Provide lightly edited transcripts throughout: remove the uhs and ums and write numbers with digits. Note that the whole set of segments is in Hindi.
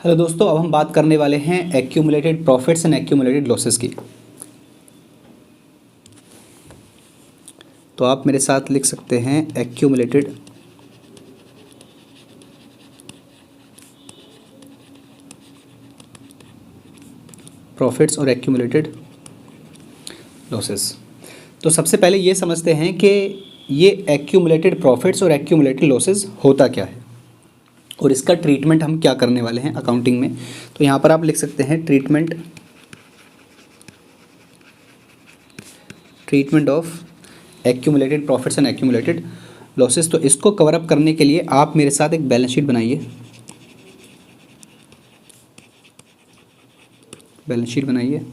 हेलो दोस्तों, अब हम बात करने वाले हैं accumulated profits and accumulated losses की। तो आप मेरे साथ लिख सकते हैं एक्यूमुलेटेड प्रॉफिट्स और एक्यूमुलेटेड लॉसेस। तो सबसे पहले ये समझते हैं कि ये एक्यूमुलेटेड प्रॉफिट्स और एक्यूमुलेटेड लॉसेस होता क्या है और इसका ट्रीटमेंट हम क्या करने वाले हैं अकाउंटिंग में। तो यहाँ पर आप लिख सकते हैं treatment of accumulated profits and accumulated losses. तो इसको कवर अप करने के लिए आप मेरे साथ एक बैलेंस शीट बनाइए। बैलेंस शीट बनाइए।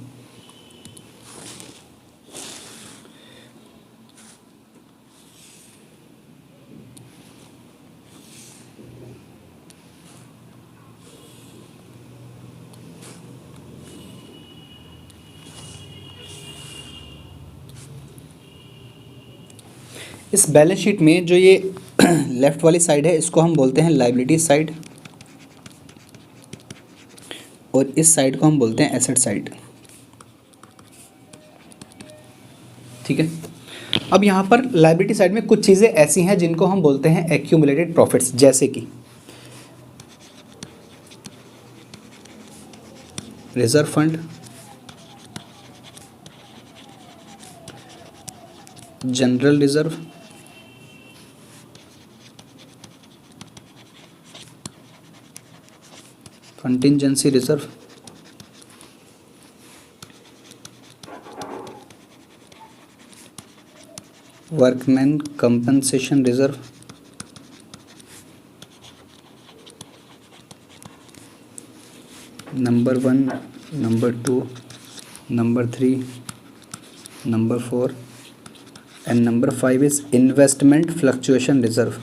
इस बैलेंस शीट में जो ये लेफ्ट वाली साइड है इसको हम बोलते हैं लायबिलिटी साइड और इस साइड को हम बोलते हैं एसेट साइड। ठीक है। अब यहाँ पर लायबिलिटी साइड में कुछ चीज़ें ऐसी हैं जिनको हम बोलते हैं एक्यूमुलेटेड प्रॉफिट्स, जैसे कि reserve fund, general reserve, contingency reserve, workman compensation reserve, number 1, number 2, number 3, number 4 and number 5 is investment fluctuation reserve.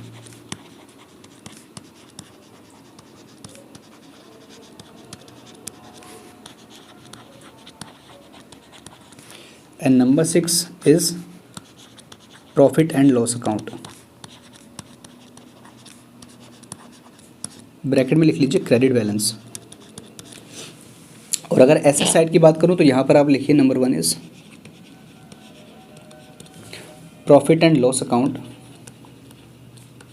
And number 6 is profit and loss account. Bracket में लिख लीजिए क्रेडिट बैलेंस। और अगर एसेट साइड की बात करूं तो यहां पर आप लिखिए number 1 is profit and loss account,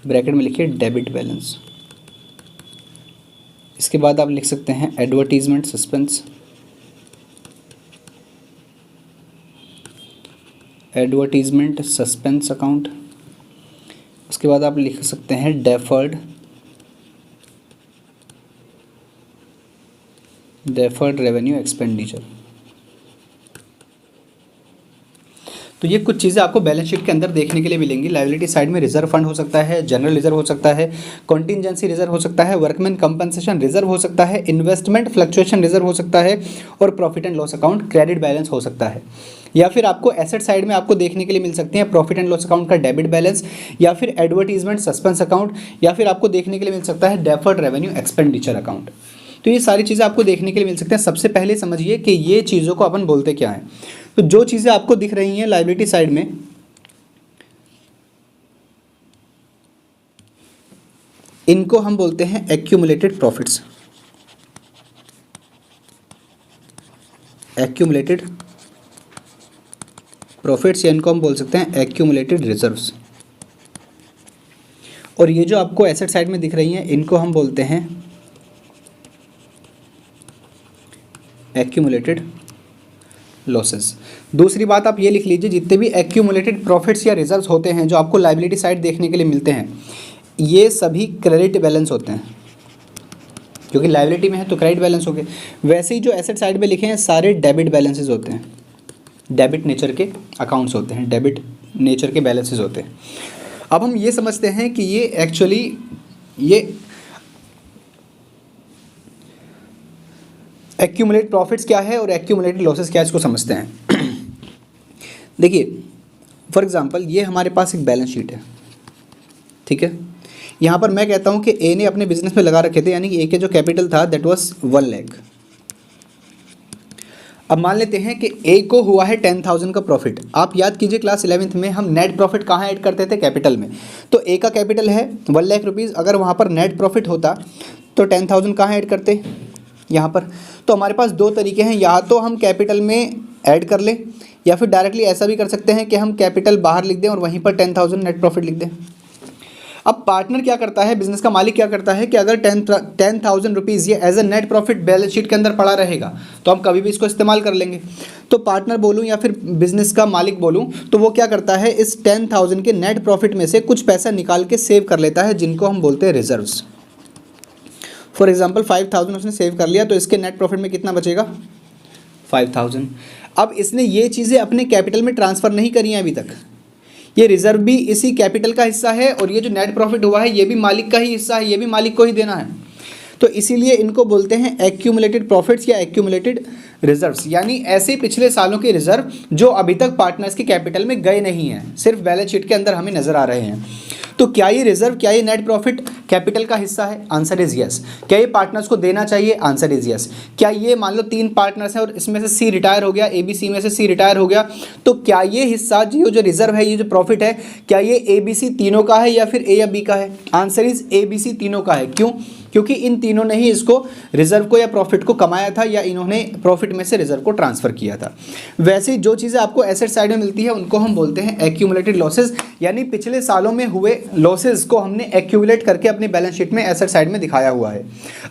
bracket में लिखिए डेबिट बैलेंस। इसके बाद आप लिख सकते हैं advertisement suspense, advertisement suspense account. उसके बाद आप लिख सकते हैं डेफर्ड रेवेन्यू एक्सपेंडिचर। तो ये कुछ चीज़ें आपको बैलेंस शीट के अंदर देखने के लिए मिलेंगी। लायबिलिटी साइड में रिजर्व फंड हो सकता है, जनरल रिजर्व हो सकता है, कॉन्टिंजेंसी रिजर्व हो सकता है, वर्कमैन कंपनसेशन रिजर्व हो सकता है, इन्वेस्टमेंट फ्लक्चुएशन रिजर्व हो सकता है और profit and loss account credit balance हो सकता है। या फिर आपको एसेट साइड में आपको देखने के लिए मिल सकते हैं प्रॉफिट एंड लॉस अकाउंट का डेबिट बैलेंस, या फिर एडवर्टीजमेंट सस्पेंस अकाउंट, या फिर आपको देखने के लिए मिल सकता है डेफर्ड रेवेन्यू एक्सपेंडिचर अकाउंट। तो ये सारी चीज़ें आपको देखने के लिए मिल सकते हैं। सबसे पहले समझिए कि ये चीज़ों को अपन बोलते क्या हैं। तो जो चीज़ें आपको दिख रही हैं लायबिलिटी साइड में, इनको हम बोलते हैं एक्यूमुलेटेड प्रॉफिट्स, एक्यूमुलेटेड प्रॉफिट्स, या इनको हम बोल सकते हैं एक्यूमुलेटेड रिजर्व्स। और ये जो आपको एसेट साइड में दिख रही हैं इनको हम बोलते हैं एक्यूमुलेटेड लॉसेस। दूसरी बात आप ये लिख लीजिए, जितने भी एक्यूमुलेटेड प्रॉफिट्स या रिजर्व्स होते हैं जो आपको लायबिलिटी साइड देखने के लिए मिलते हैं, ये सभी क्रेडिट बैलेंस होते हैं, क्योंकि लायबिलिटी में है तो क्रेडिट बैलेंस हो गए। वैसे ही जो एसेट साइड में लिखे हैं सारे डेबिट बैलेंसेस होते हैं, डेबिट नेचर के अकाउंट्स होते हैं, डेबिट नेचर के बैलेंसेस होते हैं। अब हम ये समझते हैं कि ये एक्चुअली ये एक्यूमुलेटेड प्रॉफिट्स क्या है और एक्यूमुलेटेड लॉसेस क्या है, इसको समझते हैं। देखिए फॉर एग्जांपल ये हमारे पास एक बैलेंस शीट है, ठीक है। यहाँ पर मैं कहता हूँ कि ए ने अपने बिजनेस में लगा रखे थे, यानी कि ए के जो कैपिटल था दैट वाज 1 लाख। अब मान लेते हैं कि ए को हुआ है 10,000 का प्रॉफिट। आप याद कीजिए क्लास 11th में हम नेट प्रॉफिट कहाँ ऐड करते थे, कैपिटल में। तो ए का कैपिटल है 1 लाख रुपीज़। अगर वहाँ पर नेट प्रॉफिट होता तो 10,000 कहाँ ऐड करते, यहाँ पर। तो हमारे पास दो तरीके हैं, या तो हम कैपिटल में ऐड कर लें या फिर डायरेक्टली ऐसा भी कर सकते हैं कि हम कैपिटल बाहर लिख दें और वहीं पर 10,000 नेट प्रॉफिट लिख दें। अब पार्टनर क्या करता है, बिजनेस का मालिक क्या करता है कि अगर 10,000 रुपीज़ ये as a net profit balance sheet के अंदर पड़ा रहेगा तो हम कभी भी इसको इस्तेमाल कर लेंगे। तो पार्टनर बोलूँ या फिर बिजनेस का मालिक बोलूँ तो वो क्या करता है, इस 10,000 के नेट प्रॉफिट में से कुछ पैसा निकाल के सेव कर लेता है, जिनको हम बोलते हैं रिजर्व्स। फॉर एग्जाम्पल 5,000 उसने सेव कर लिया, तो इसके नेट प्रॉफिट में कितना बचेगा, 5,000। अब इसने ये चीज़ें अपने कैपिटल में ट्रांसफ़र नहीं करी हैं अभी तक, ये रिजर्व भी इसी कैपिटल का हिस्सा है और ये जो नेट प्रॉफिट हुआ है ये भी मालिक का ही हिस्सा है, ये भी मालिक को ही देना है। तो इसीलिए इनको बोलते हैं एक्यूमुलेटेड प्रॉफिट्स या एक्यूमुलेटेड रिजर्व्स, यानी ऐसे पिछले सालों के रिजर्व जो अभी तक पार्टनर्स के कैपिटल में गए नहीं हैं, सिर्फ बैलेंस शीट के अंदर हमें नजर आ रहे हैं। तो क्या ये रिजर्व, क्या ये नेट प्रॉफिट कैपिटल का हिस्सा है, आंसर इज यस। क्या ये पार्टनर्स को देना चाहिए, आंसर इज यस। क्या ये मान लो 3 पार्टनर्स हैं और इसमें से सी रिटायर हो गया, ए बी सी में से सी रिटायर हो गया, तो क्या ये हिस्सा जो रिजर्व है, ये जो प्रॉफिट है, क्या ये ए बी सी तीनों का है या फिर ए या बी का है, answer is A B C तीनों का है। क्यों, क्योंकि इन तीनों ने ही इसको रिजर्व को या प्रॉफिट को कमाया था या इन्होंने प्रॉफिट में से रिजर्व को ट्रांसफर किया था। वैसे जो चीज़ें आपको एसेट साइड में मिलती है उनको हम बोलते हैं एक्यूमुलेटेड लॉसेस, यानी पिछले सालों में हुए लॉसेस को हमने एक्यूमुलेट करके अपनी बैलेंस शीट में एसेट साइड में दिखाया हुआ है।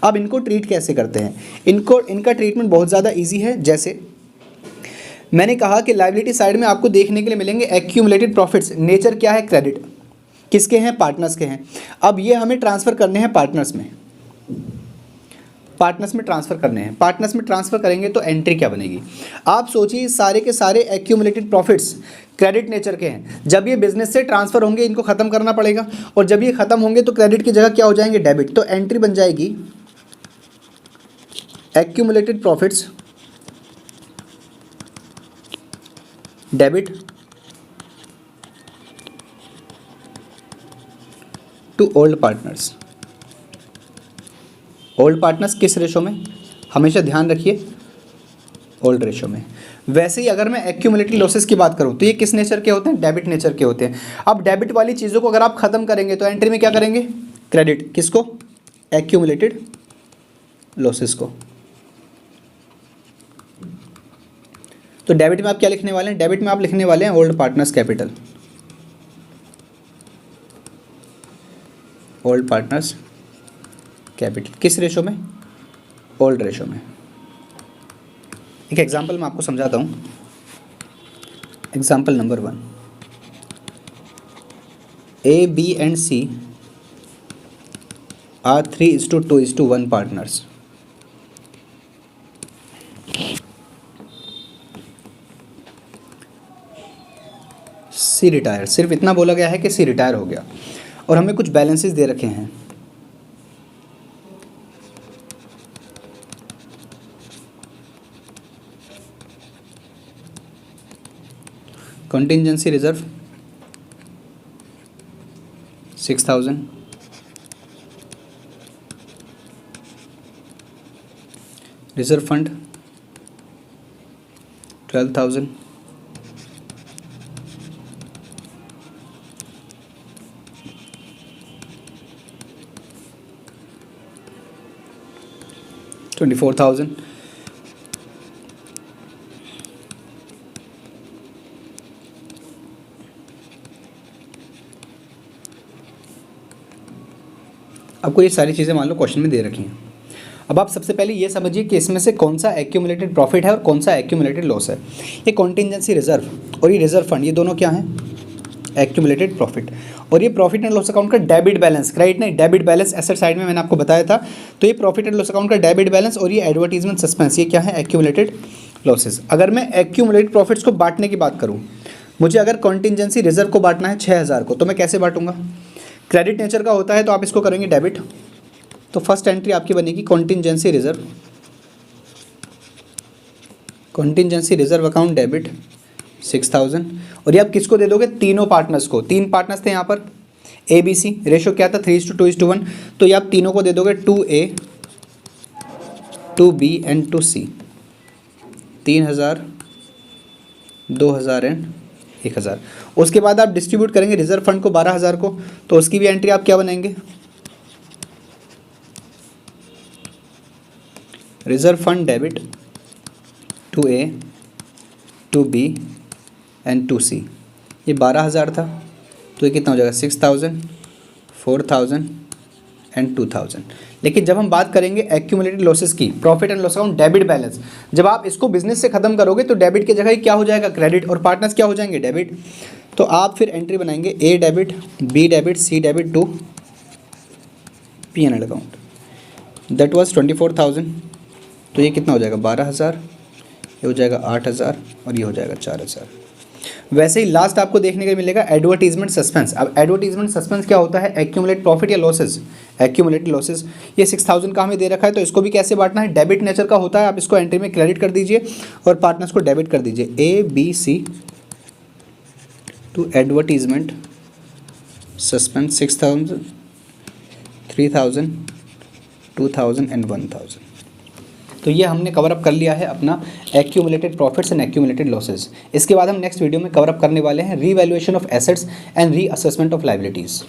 अब इनको ट्रीट कैसे करते हैं, इनका ट्रीटमेंट बहुत ज़्यादा ईजी है। जैसे मैंने कहा कि लायबिलिटी साइड में आपको देखने के लिए मिलेंगे एक्यूमुलेटेड प्रॉफिट्स, नेचर क्या है, क्रेडिट, किसके हैं, पार्टनर्स के हैं। अब ये हमें ट्रांसफ़र करने हैं पार्टनर्स में, पार्टनर्स में ट्रांसफ़र करने हैं। पार्टनर्स में ट्रांसफ़र करेंगे तो एंट्री क्या बनेगी, आप सोचिए, सारे के सारे एक्यूमुलेटेड प्रॉफिट्स क्रेडिट नेचर के हैं। जब ये बिजनेस से ट्रांसफ़र होंगे इनको ख़त्म करना पड़ेगा, और जब ये ख़त्म होंगे तो क्रेडिट की जगह क्या हो जाएंगे, डेबिट। तो एंट्री बन जाएगी accumulated profits debit to old partners. Old partners किस रेशो में, हमेशा ध्यान रखिए, ओल्ड रेशो में। वैसे ही अगर मैं एक्यूमुलेटेड लॉसेस की बात करूं तो ये किस नेचर के होते हैं, डेबिट नेचर के होते हैं। अब डेबिट वाली चीज़ों को अगर आप ख़त्म करेंगे तो एंट्री में क्या करेंगे, क्रेडिट, किसको, एक्यूमुलेटेड लॉसेस को। तो डेबिट में आप क्या लिखने वाले हैं, डेबिट में आप लिखने वाले हैं old partners capital, old partners capital, किस रेशो में, ओल्ड रेशो में। एक एग्जांपल मैं आपको समझाता हूँ। Example number 1, A B and C are 3:2:1 partners. C retire, सिर्फ इतना बोला गया है कि सी रिटायर हो गया और हमें कुछ बैलेंसेस दे रखे हैं। कंटिंजेंसी रिजर्व 6,000, रिजर्व फंड 12,000, $24,000, आपको ये सारी चीज़ें मान लो क्वेश्चन में दे रखी हैं। अब आप सबसे पहले ये समझिए कि इसमें से कौन सा एक्यूमुलेटेड प्रॉफिट है और कौन सा एक्यूमुलेटेड लॉस है। ये कॉन्टिजेंसी रिजर्व और ये रिजर्व फंड, ये दोनों क्या हैं, एक्यूमुलेटेड प्रॉफिट। और ये प्रॉफिट एंड लॉस अकाउंट का डेबिट बैलेंस, क्रेडिट नहीं, डेबिट बैलेंस एसेट साइड में मैंने आपको बताया था। तो ये प्रॉफिट एंड लॉस अकाउंट का डेबिट बैलेंस और ये एडवर्टीजमेंट सस्पेंस, ये क्या है, एक्यूमुलेटेड लॉसेस। अगर मैं एक्यूमुलेटेड प्रॉफिट्स को बांटने की बात करूँ, मुझे अगर कॉन्टिजेंसी रिजर्व को बांटना है 6,000 को, तो मैं कैसे बांटूंगा, क्रेडिट नेचर का होता है तो आप इसको करेंगे डेबिट। तो फर्स्ट एंट्री आपकी बनेगी contingency reserve, contingency reserve account debit 6,000। और ये आप किसको दे दोगे, तीनों पार्टनर्स को। 3 पार्टनर्स थे यहाँ पर, ए बी सी, रेशो क्या था 3:2:1। तो ये आप तीनों को दे दोगे 2A 2B and 2C, 3,000 2,000 and 1,000। उसके बाद आप डिस्ट्रीब्यूट करेंगे रिजर्व फंड को 12,000 को, तो उसकी भी एंट्री आप क्या बनाएंगे, reserve fund debit to A, to B and to C, ये 12,000 था, तो ये कितना हो जाएगा 6,000, 4,000 एंड 2,000। लेकिन जब हम बात करेंगे एक्यूमुलेटेड लॉसेस की, profit and loss account debit balance, जब आप इसको बिजनेस से खत्म करोगे तो डेबिट की जगह क्या हो जाएगा क्रेडिट, और पार्टनर्स क्या हो जाएंगे डेबिट। तो आप फिर एंट्री बनाएंगे A debit, B debit, C debit to P N L account, that was 24,000, तो ये कितना हो जाएगा 12,000, ये हो जाएगा 8,000 और ये हो जाएगा 4,000। वैसे ही लास्ट आपको देखने को मिलेगा एडवर्टीजमेंट सस्पेंस। अब एडवर्टीजमेंट सस्पेंस क्या होता है, एक्यूमुलेट प्रॉफिट या लॉसेस, एक्यूमुलेटेड लॉसेस। ये 6,000 का हमें दे रखा है, तो इसको भी कैसे बांटना है, डेबिट नेचर का होता है, आप इसको एंट्री में क्रेडिट कर दीजिए और पार्टनर्स को डेबिट कर दीजिए, A B C to advertisement suspense 6,000, 3,000, 2,000 and 1,000। तो ये हमने कवर अप कर लिया है अपना accumulated profits and accumulated losses. इसके बाद हम नेक्स्ट वीडियो में कवर अप करने वाले हैं revaluation of assets and reassessment of liabilities.